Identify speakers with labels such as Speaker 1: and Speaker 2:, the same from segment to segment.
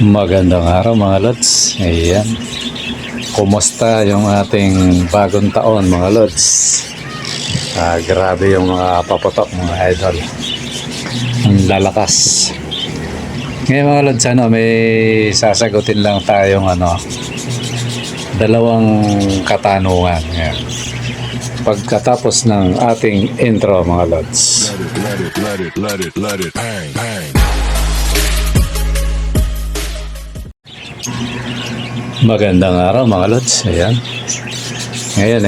Speaker 1: Magandang araw mga lods. Ayan. Kumusta yung ating bagong taon mga lods? Grabe yung mga paputok mga idol. Ang lalakas. Ngayon mga lods, may sasagutin lang tayong dalawang katanungan. Ayan. Pagkatapos ng ating intro mga lods. Let it, bang, bang. Magandang araw mga lods. Ayan. Ngayon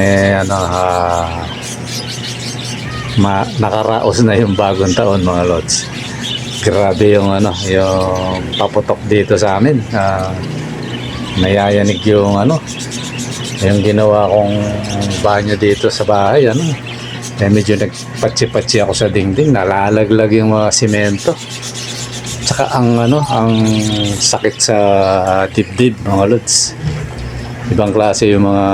Speaker 1: nakaraos na yung bagong taon mga lods. Grabe yung yung paputok dito sa amin. Nayayanig yung yung ginawa kong banyo dito sa bahay medyo nagpatsi-patsi ako sa dingding, nalalaglag yung mga simento. Tsaka ang sakit sa dibdib mga lods. Ibang klase yung mga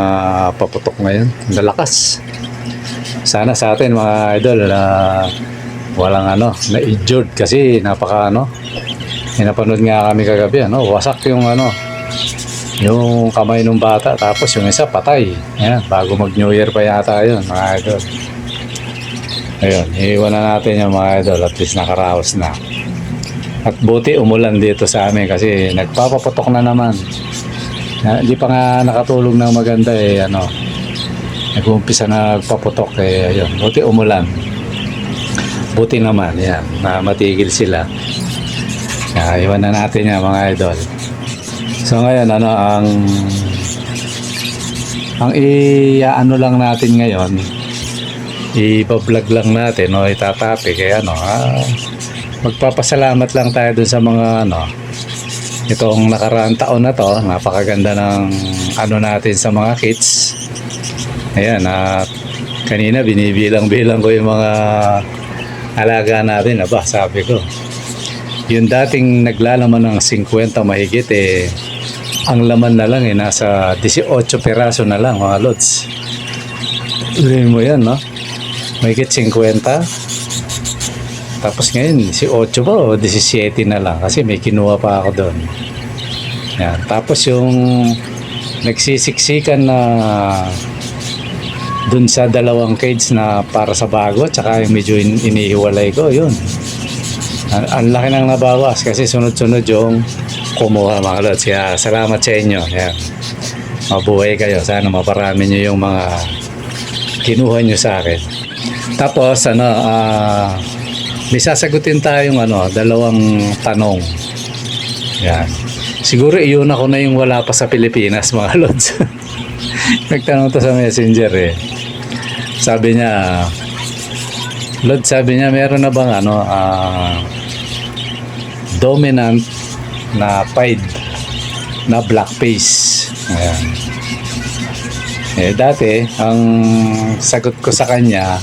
Speaker 1: paputok ngayon. Nalakas. Sana sa atin mga idol walang na-injured kasi napaka napanood nga kami kagabi wasak yung yung kamay ng bata, tapos yung isa patay. Ayan, bago mag New Year pa yata yun mga idol. Ayun, iiwan na natin yung mga idol, at least nakaraos na. At buti umulan dito sa amin kasi nagpapaputok na naman. Hindi pa nga nakatulog ng maganda nag-uumpisa na nagpaputok ayun. Buti umulan. Buti naman yan, na matigil sila. Iwan na natin yan mga idol. So ngayon ang lang natin ngayon, i-vlog lang natin itatapi kaya magpapasalamat lang tayo dun sa mga itong nakaraang taon na to. Napakaganda ng natin sa mga kids. Ayan, kanina binibilang-bilang ko yung mga alaga natin. Sabi ko, yung dating naglalaman ng 50 mahigit ang laman na lang nasa 18 peraso na lang mga lods. Tuloy mo yan mahigit 50. Tapos ngayon, 18 ba o 17 na lang kasi may kinuha pa ako doon. Yan. Tapos yung nagsisiksikan na doon sa dalawang cage na para sa bago, tsaka yung medyo inihiwalay ko, yun. Ang laki nang nabawas kasi sunod-sunod yung kumuha mga lods. Kaya salamat sa inyo. Yan. Mabuhay kayo. Sana maparami nyo yung mga kinuha nyo sa akin. Tapos may sasagutin tayong dalawang tanong. Yan. Siguro iyon ako na yung wala pa sa Pilipinas mga lods. Nagtanong to sa messenger Sabi niya, Lord, meron na bang dominant na pied na black face? Ayan. Dati ang sagot ko sa kanya,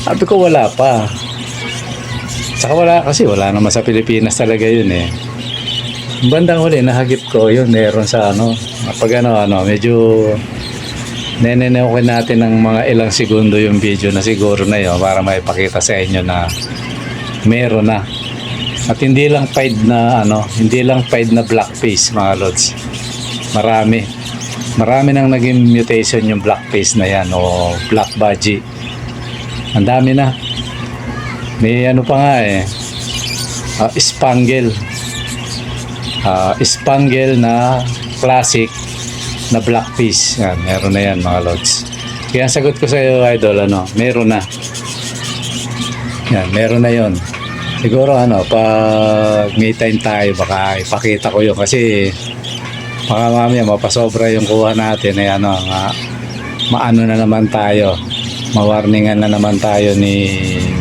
Speaker 1: sabi ko wala pa. Tsaka wala naman sa Pilipinas talaga yun Bandang huli nahagip ko yun, meron sa pag medyo nenenokin natin ng mga ilang segundo yung video na siguro na yun para maipakita sa inyo na meron na. At hindi lang pied na black face mga lods. Marami nang naging mutation yung black face na yan o black budgie. Ang dami na. May pa nga spangle. Spangle na classic na black face. Yan, meron na yan mga lods. Kaya sagot ko sa iyo idol, meron na. Yan, meron na yon. Siguro pag may time tayo baka ipakita ko yun kasi baka mamaya mapasobra yung kuha natin maano na naman tayo, mawarningan na naman tayo ni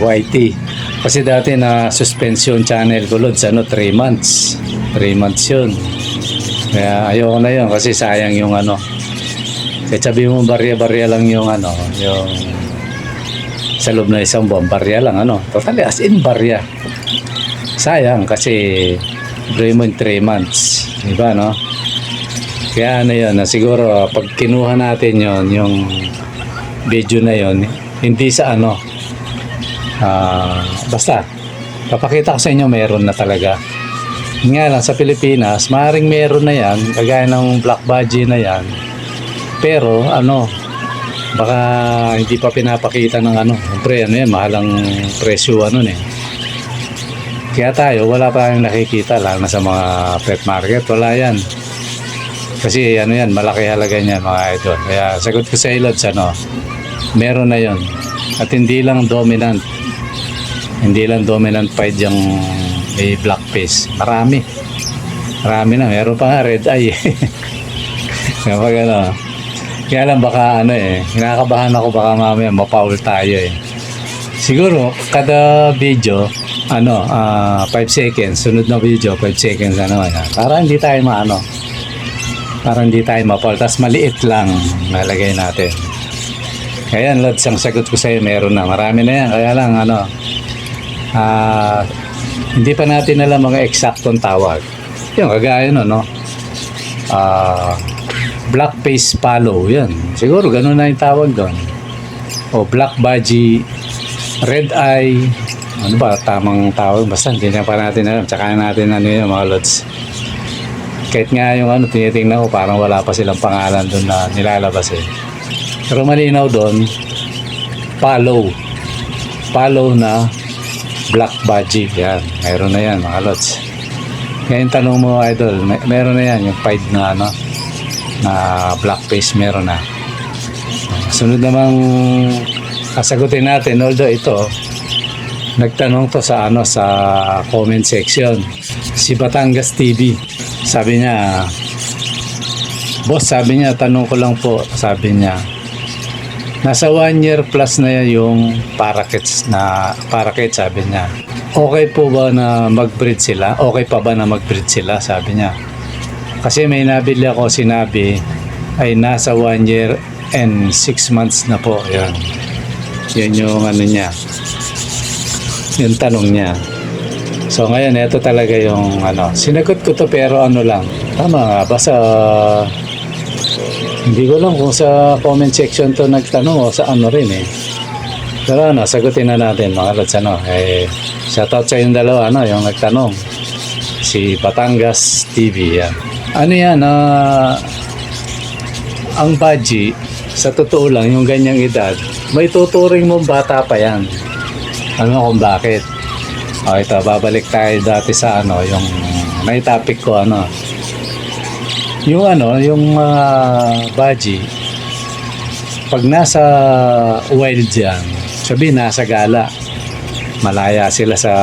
Speaker 1: YT. Kasi dati na suspension channel ko lods 3 months yun. Kaya ayoko na yun kasi sayang yung kahit sabi mo barya-barya lang yung yung sa loob na isang buwan barya lang totally as in barya. Sayang kasi 3 months, diba kaya yun siguro pag kinuha natin yon yung video na yon hindi sa basta papakita ko sa inyo meron na talaga. Yun nga lang, sa Pilipinas, maaaring meron na yan, kagaya ng black budgie na yan. Pero, baka hindi pa pinapakita ng Siyempre, yan, mahalang presyo, Kaya tayo, wala pa tayong nakikita, lalo na sa mga pet market, wala yan. Kasi, yan, malaki halaga niyan, mga idol. Kaya, sagot ko sa Lods, meron na yon. At hindi lang dominant pied yung may black face. Marami na, meron pa nga red eye. Kapag kaya lang baka kinakabahan ako, baka mamaya mapaul tayo siguro kada video 5 seconds, sunod na video 5 seconds para hindi tayo para hindi tayo mapaul, tas maliit lang nalagay natin. Kaya yan, Lods, ang sagot ko sa'yo, meron na, marami na yan. Kaya lang hindi pa natin alam mga eksaktong tawag. Yung kagaya black face palo, yan. Siguro ganun na yung tawag doon. O black budgie, red eye, tamang tawag. Basta hindi na pa natin alam. Tsaka natin yung mga Lods. Kahit nga yung tinitingnan ko, parang wala pa silang pangalan doon na nilalabas Pero malinaw doon, palo na black budgie. Yan, mayroon na yan mga Lods. Ngayon tanong mo, idol, meron na yan yung pied na na black face, meron na. Sunod namang kasagutin natin, although ito nagtanong to sa sa comment section, si Batangas TV. Sabi niya, boss, sabi niya, tanong ko lang po, sabi niya, nasa 1 year plus na yung parakeets, sabi niya. Okay po ba na mag-breed sila? Okay pa ba na mag-breed sila? Sabi niya. Kasi may nabili ako, sinabi ay nasa 1 year and 6 months na po. Yan. Yan yung niya. Yung tanong niya. So ngayon, ito talaga yung sinagot ko to, pero lang. Tama nga, basta hindi ko lang kung sa comment section to nagtanong o sa rin Pero sagutin na natin mga Lods. Shoutout sa yung dalawa, yung nagtanong. Si Batangas TV, yan. Ang budgie, sa totoo lang, yung ganyang edad, may tuturing mong bata pa yan. Kung bakit? Ito, babalik tayo dati sa yung may topic ko, yung budgie, pag nasa wild yan, sabi nasa gala, malaya sila sa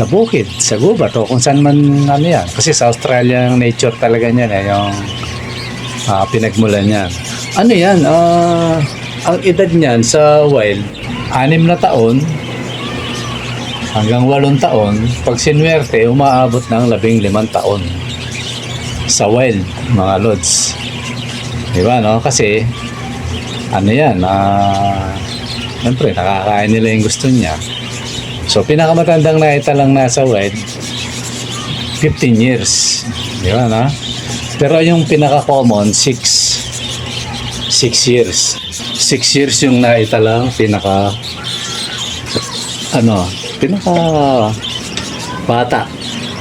Speaker 1: bukid, sa gubat, o kung saan man yan. Kasi sa Australia yung nature talaga niyan yung pinagmulan niyan. Ang edad niyan sa wild, 6 na taon hanggang 8 taon. Pag sinwerte, umaabot ng 15 taon sa wild, mga Lods. Diba, kasi siyempre nakakain nila yung gusto niya. So pinakamatandang nakita lang nasa wild 15 years, diba, pero yung pinaka-common 6 years. 6 years yung nakita lang, pinaka bata.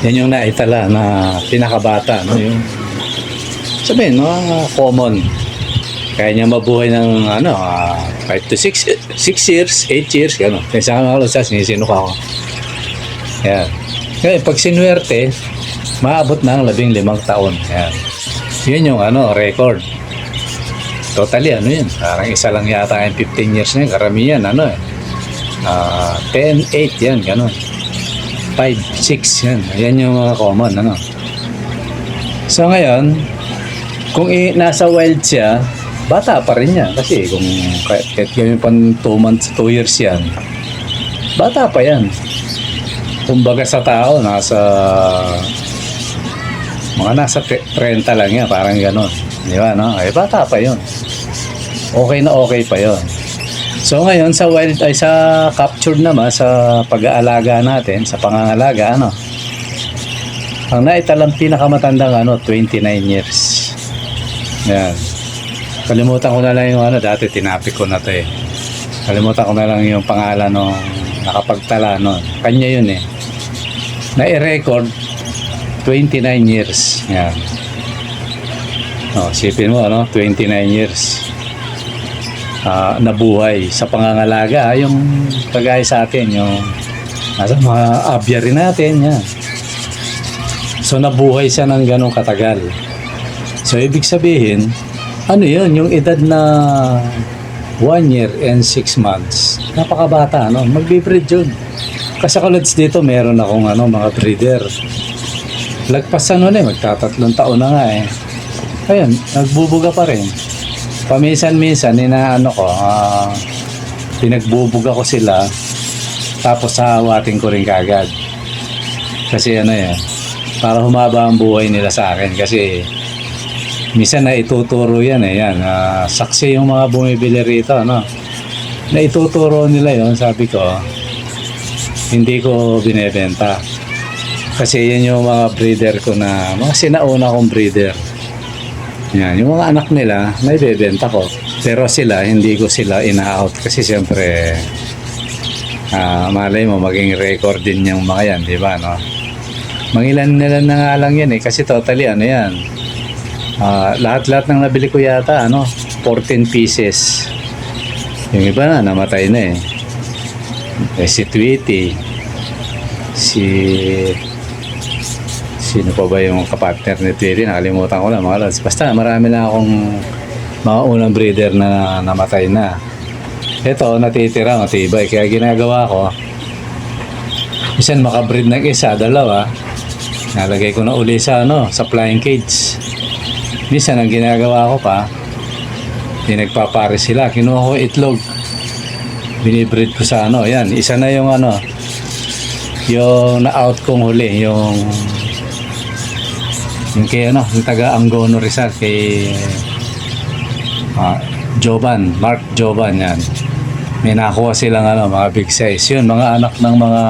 Speaker 1: Yan yung naitala na pinakabata, yung sabihin, common. Kaya niya mabuhay ng 5 to 6 years, 8 years, gano'n. Kaya sa mga Lods, sinisinok ako. Yan. Kaya pag sinuwerte, maabot ng 15 taon. Yan. Yun yung record. Totally, yun. Parang isa lang yata yung 15 years na yun. Karamihan, 10, 8, yan, gano'n. 5, 6, yan. Yan yung mga common, So ngayon, kung nasa wild siya, bata pa rin yan. Kasi kung kahit gawin pang 2 months, 2 years yan, bata pa yan. Kumbaga sa tao, nasa 30 lang yan, parang gano'n. Di ba, bata pa yun. Okay na okay pa yun. So ngayon sa wild ay sa captured naman, sa pag-aalaga natin, sa pangangalaga, ang naitalang pinakamatandang 29 years. Yan. Kalimutan ko na lang yung dati tinapik ko na to Kalimutan ko na lang yung pangalan nung nakapagtala nun. Kanya yun na i-record 29 years. Yan. Sipin mo, 29 years nabuhay sa pangangalaga. Yung kagaya sa atin, yung nasa mga aviary natin, yan. So, nabuhay siya ng ganong katagal. So, ibig sabihin, ano yun, yung edad na 1 year and 6 months, napakabata, magbe-breed yun. Kasi kalods dito, meron akong mga breeder. Lagpas magtatatlong taon na nga eh. Ayun, nagbubuga pa rin. Paminsan-minsan, pinagbubuga ko sila, tapos hahawatin ko rin kagad. Kasi para humaba ang buhay nila sa akin. Kasi, minsan na ituturo yan yan. Saksi yung mga bumibili rito, na ituturo nila yon, sabi ko, hindi ko binebenta. Kasi yan yung mga breeder ko na, mga sinauna kong breeder. Yan, yung mga anak nila, may bebenta ko. Pero sila, hindi ko sila ina-out. Kasi siyempre, malay mo, maging record din yung mga yan, di ba, Mangilan nila na nga lang yan eh. Kasi totally, yan. Lahat-lahat ng nabili ko yata, 14 pieces. Yung iba na, namatay na eh. Si Tweety, sino pa ba yung kapartner ni Tweety? Nakalimutan ko lang mga lods. Basta marami na akong mga unang breeder na namatay na. Ito, natitira, matibay. Kaya ginagawa ko, minsan makabreed ng isa, dalawa, nalagay ko na uli sa sa flying cage. Minsan ang ginagawa ko pa, pinagpapare sila, kinuha ko itlog, binibreed ko sa yan, isa na yung yung na-out kong huli, yung kay yung taga Angono Rizal, kay Jovan, Mark Jovan, yan. May nakuha silang mga big size, yun, mga anak ng mga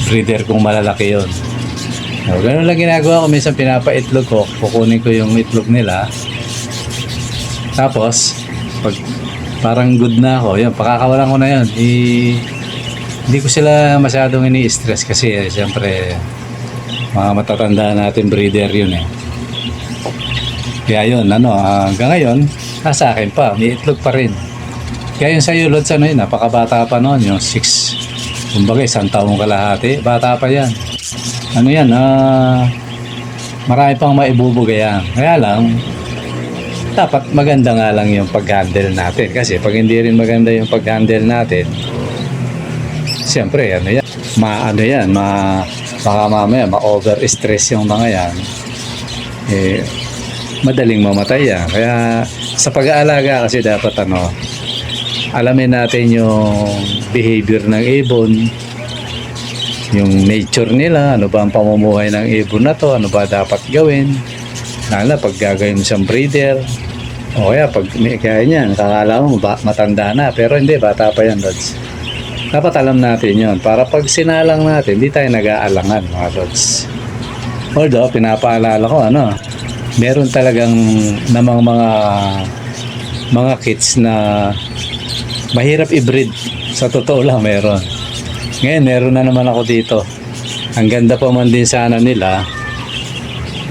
Speaker 1: breeder kong malalaki yun. So, ganun lang ginagawa ko, minsan pinapaitlog ko, kukunin ko yung itlog nila, tapos pag parang good na ako, yun, pakakawalan ko na yun. Hindi ko sila masyadong ini-stress kasi siyempre mga matatanda natin breeder yun eh. Kaya yun, hanggang ngayon, nasa akin pa, may itlog pa rin. Kaya yung sa'yo, Lods, napakabata pa noon, yung 6, kumbaga, 1 taong kalahati, bata pa yan. Marami pang maibubuga yan. Kaya lang, dapat maganda nga lang yung pag-handle natin. Kasi pag hindi rin maganda yung pag-handle natin, siyempre, baka mamaya, ma-over-stress yung mga yan, madaling mamatay yan. Kaya, sa pag-aalaga kasi dapat, alamin natin yung behavior ng ibon, yung nature nila, ano ba ang pamumuhay ng ibon na to, ano ba dapat gawin, lalo pag gagawin mo siyang breeder, o kaya pag kaya niyan, kakala mo matanda na, pero hindi, bata pa yan, Lods. Dapat alam natin yon para pag sinalang natin, hindi tayo nag-aalangan, mga Lods. Although, pinapaalala ko, meron talagang namang mga kits na mahirap i-breed. Sa totoo lang, meron. Ngayon, meron na naman ako dito. Ang ganda pa man din sana nila,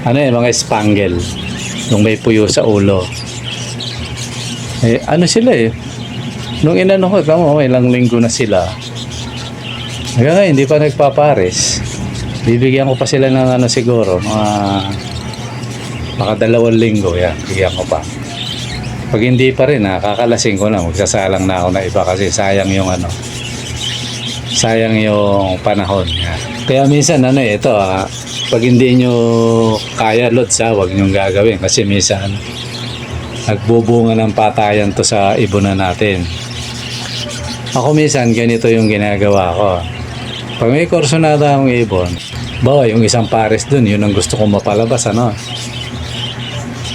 Speaker 1: mga spangle, yung may puyo sa ulo. Sila nung inano ko, ilang linggo na sila. Hanggang ngayon, hindi pa nagpapares. Bibigyan ko pa sila ng siguro, baka 2 linggo, yan, bigyan ko pa. Pag hindi pa rin, kakalasing ko na, magsasalang na ako na iba kasi sayang yung sayang yung panahon. Yan. Kaya minsan, ito, pag hindi nyo kaya, Lods, huwag nyo gagawin kasi minsan, nagbubunga ng patayan to sa ibunan natin. Ako minsan, ganito yung ginagawa ko. Pag may korsonada akong ibon, yung isang pares dun, yun ang gusto kong mapalabas,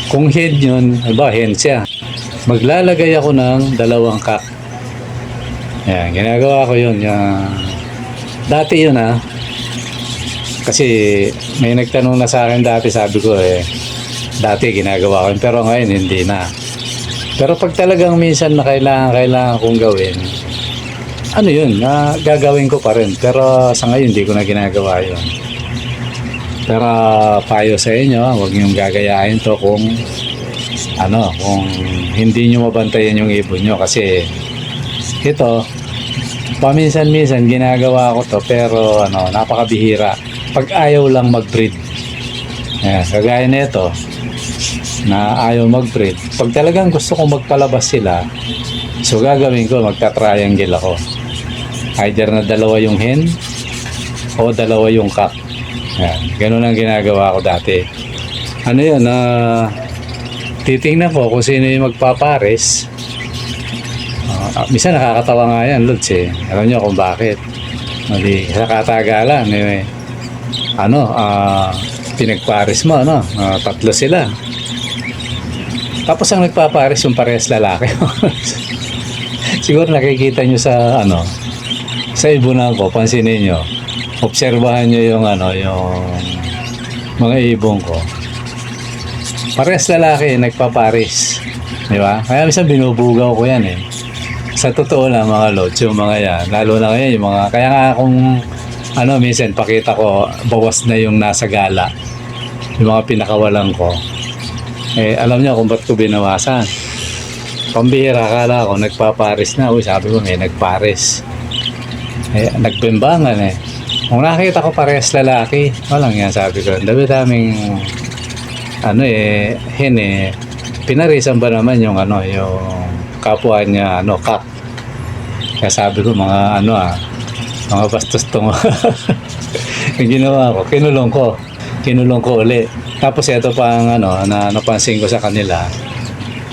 Speaker 1: Kung hen yun, hen siya, maglalagay ako ng 2 kak. Yan, ginagawa ko yun. Dati yun, kasi may nagtanong na sa akin dati, sabi ko dati ginagawa ko yun, pero ngayon hindi na. Pero pag talagang minsan na kailangan kong gawin, ano yun, na gagawin ko pa rin. Pero sa ngayon, hindi ko na ginagawa yun. Pero payo sa inyo, huwag niyong gagayahin to kung kung hindi nyo mabantayan yung ibon nyo. Kasi ito, paminsan-minsan ginagawa ko to, pero napakabihira. Pag ayaw lang mag-breed. Ayan, kagaya nito, na ayaw mag-breed. Pag talagang gusto kong magpalabas sila, so gagawin ko, magta-triangle ako. Either na dalawa yung hen o dalawa yung cock. Yan, ganun ang ginagawa ko dati. Ano yun, titingnan ko kung sino yung magpapares. Minsan nakakatawa nga yan, Lods eh. Alam nyo kung bakit. Sa katagalan, pinagpares mo, tatlo sila. Tapos ang nagpapares yung parehas lalaki. Siguro nakikita nyo sa sa ibunan ko, pansinin nyo, obserbahan nyo yung mga ibon ko, parehas lalaki nagpapares, di ba? Kaya minsan binubugaw ko yan eh. Sa totoo lang mga lods, yung mga yan, lalo na ngayon yung mga, kaya nga kung minsan pakita ko bawas na yung nasa gala, yung mga pinakawalan ko, alam nyo kung ba't ko binawasan. Pambihira, akala ko nagpapares na. Uy, sabi ko may nagpares. Nagbimbangan eh. Kung nakita ko parehas lalaki, walang yan, sabi ko. Daming hen eh. Pinarisan ba naman yung yung kapwa niya, kak. Kaya sabi ko mga mga bastos tong yung ginawa ko, kinulong ko uli. Tapos ito pa ang na napansin ko sa kanila,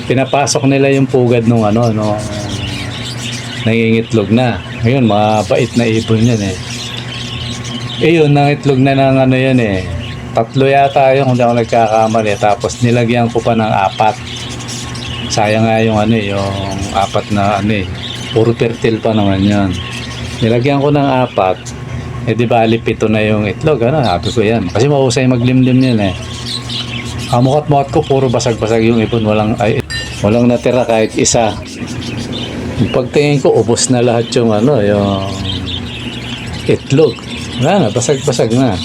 Speaker 1: pinapasok nila yung pugad nung nangingitlog na. Ngayon, mabait na ibon yan eh. Yun, nangitlog na ng yan eh. 3 yata yung, kung di ako nagkakamali. Tapos nilagyan ko pa ng 4. Sayang nga yung yung 4 na puro fertile pa naman yan. Nilagyan ko ng 4. Di ba, 7 na yung itlog, sabi ko yan. Kasi mahusay maglimlim yan eh. Kamukot-mukot ko, puro basag-basag yung ibon. Walang natira kahit isa. Pagtingin ko, ubos na lahat yung yung itlog. Wala na, basag-basag na.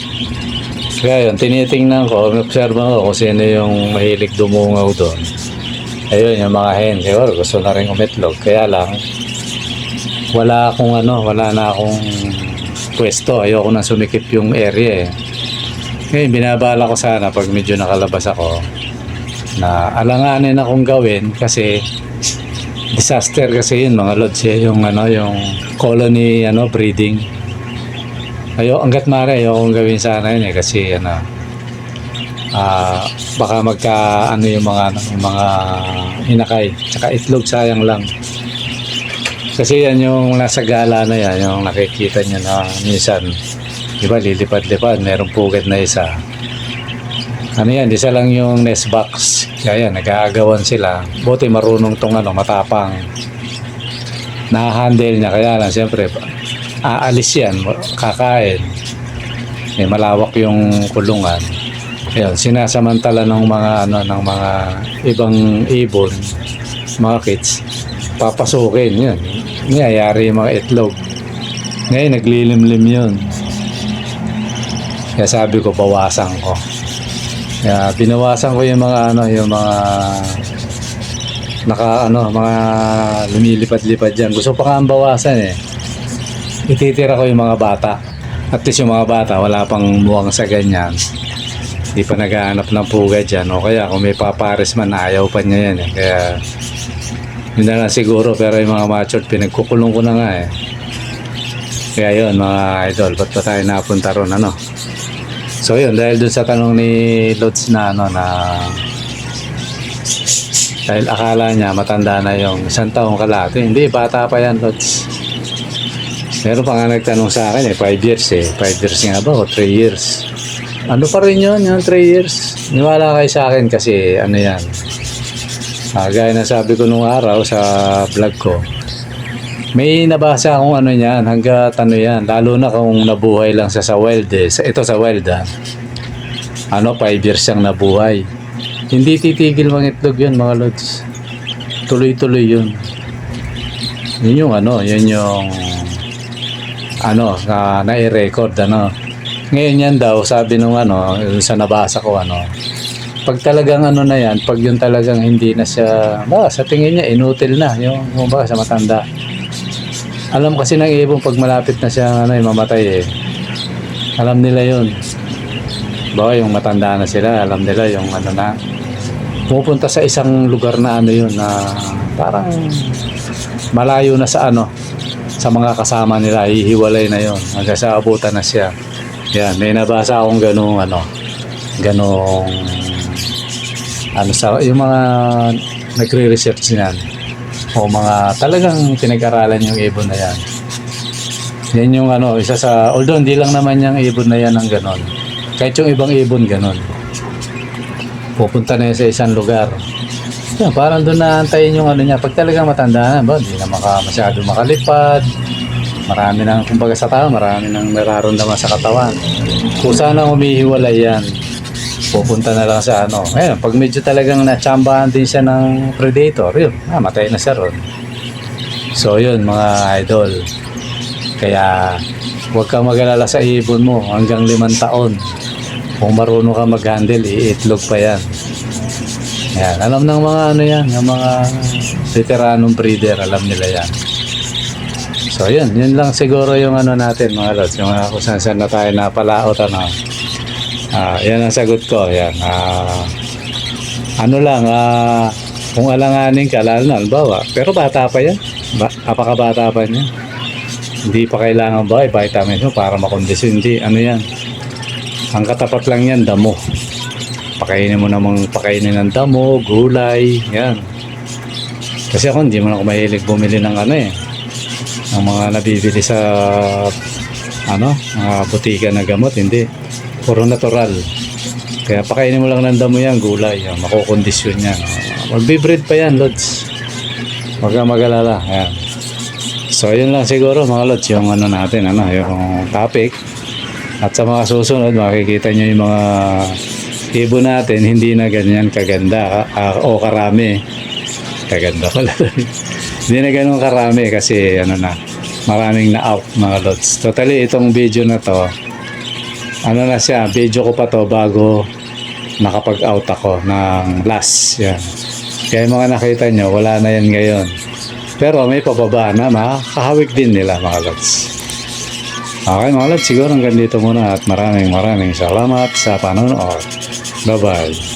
Speaker 1: Kaya yun, tinitingnan ko, observan ko kung sino yung mahilig dumungaw doon. Ayun, yung mga hen, siguro gusto na rin umitlog. Kaya lang, wala na akong pwesto. Ayoko na sumikip yung area eh. Ngayon, binabala ko sana pag medyo nakalabas ako na alanganin akong gawin kasi disaster kasi yun mga lods yung yung colony breeding. Hanggat maaari ayokong gawin sana yun eh kasi baka yung mga inakay tsaka itlog, sayang lang kasi yan yung nasa gala na yan, yung nakikita nyo na minsan, di ba, lilipad-lipad, merong pugad na isa. Yan, isa lang yung nest box. Kaya yan, nag-aagawan sila. Buti marunong tong matapang. Na-handle niya, kaya lang, siyempre, aalis yan, kakain. Malawak yung kulungan. Ayun, sinasamantala ng mga ng mga ibang ibon, mga kids, papasukin yun. Nangyayari yung mga itlog. Ngayon, naglilimlim yun. Kaya sabi ko, bawasan ko. Kaya binawasan ko yung mga yung mga mga lumilipad-lipad dyan. Gusto pa nga ang bawasan eh. Ititira ko yung mga bata. At least yung mga bata, wala pang muwang sa ganyan. Hindi pa naghahanap ng pugad dyan. O kaya kung may papares man, ayaw pa niya yan eh. Kaya yun na lang siguro. Pero yung mga matured, pinagkukulong ko na nga eh. Kaya yun mga idol, ba't ba tayo napunta ron So yun, dahil dun sa tanong ni Lods na dahil akala niya matanda na yung 1 taong kalahati. Hindi, bata pa yan, Lods. Meron pa nga nagtanong sa akin 5 years 5 years nga ba o 3 years? Ano pa rin yun, yung 3 years? Niwala kayo sa akin kasi yan. Gaya na sabi ko nung araw sa vlog ko, may nabasa akong yan, hanggat yan, lalo na kung nabuhay lang sa wild ito sa wild 5 years siyang nabuhay. Hindi titigil mga itlog yun mga lods. Tuloy-tuloy yun. Yun yung yun yung na-record, Ngayon yan daw, sabi nung sa nabasa ko, pag talagang na yan, pag yun talagang hindi na siya, sa tingin niya, inutil na, yung sa matanda. Alam kasi ng ibon, pag malapit na siya, mamatay eh. Alam nila yun. Yung matanda na sila, alam nila yung na, pupunta sa isang lugar na yun, na parang malayo na sa sa mga kasama nila, hihiwalay na yun, hanggang sa abutan na siya. Yan, may nabasa akong ganong sa yung mga nagre-research niyan, o mga talagang pinag-aralan yung ibon na yan. Yan yung isa sa, although hindi lang naman yung ibon na yan ang ganon, kahit yung ibang ibon ganon, pupunta na yun sa isang lugar. Yan, parang doon naantayin yung niya. Pag talagang matanda na, hindi na masyado makalipad. Marami nang, kumbaga sa tao, marami nang nararamdaman sa katawan. Kung sana humihiwalay yan, pupunta na lang sa Ngayon, pag medyo talagang natsambahan din siya ng predator, yun, matay na siya ron. So yun, mga idol. Kaya, huwag kang mag-alala sa ibon mo hanggang 5 taon. Kung marunong ka mag-handle, iitlog pa yan. Yan, alam ng mga yan, ng mga veteranong breeder, alam nila yan. So yun lang siguro yung natin mga lods, yung kung saan na tayo napalaot yan ang sagot ko, yan. Kung alanganin ka, lalo na, halimbawa, pero bata pa yan, apakabata pa niya. Hindi pa kailangan vitamins mo para makondisyon, hindi, yan. Ang katapat lang yan, damo. Pakainin mo namang ng damo, gulay, yan. Kasi hindi mo na ako mahilig bumili ng ng mga nabibili sa mga butika na gamot, hindi. Puro natural. Kaya pakainin mo lang ng damo yan, gulay, yan, makukondisyon yan. Magbibreed pa yan, lods. Huwag kang mag-alala, yan. So, yun lang siguro mga lods, yung natin, yung topic. At sa mga susunod, makikita nyo yung mga ibon natin, hindi na ganyan kaganda o karami. Kaganda pala. Hindi na ganun karami kasi maraming na-out mga lods. Totally, itong video na to, na siya, video ko pa to bago nakapag-out ako ng last. Yan. Kaya yung mga nakita nyo, wala na yan ngayon. Pero may pababa na, makakahawig din nila mga lods. Okay mga lods, siguro hanggang dito muna at maraming salamat sa panonood. Bye-bye.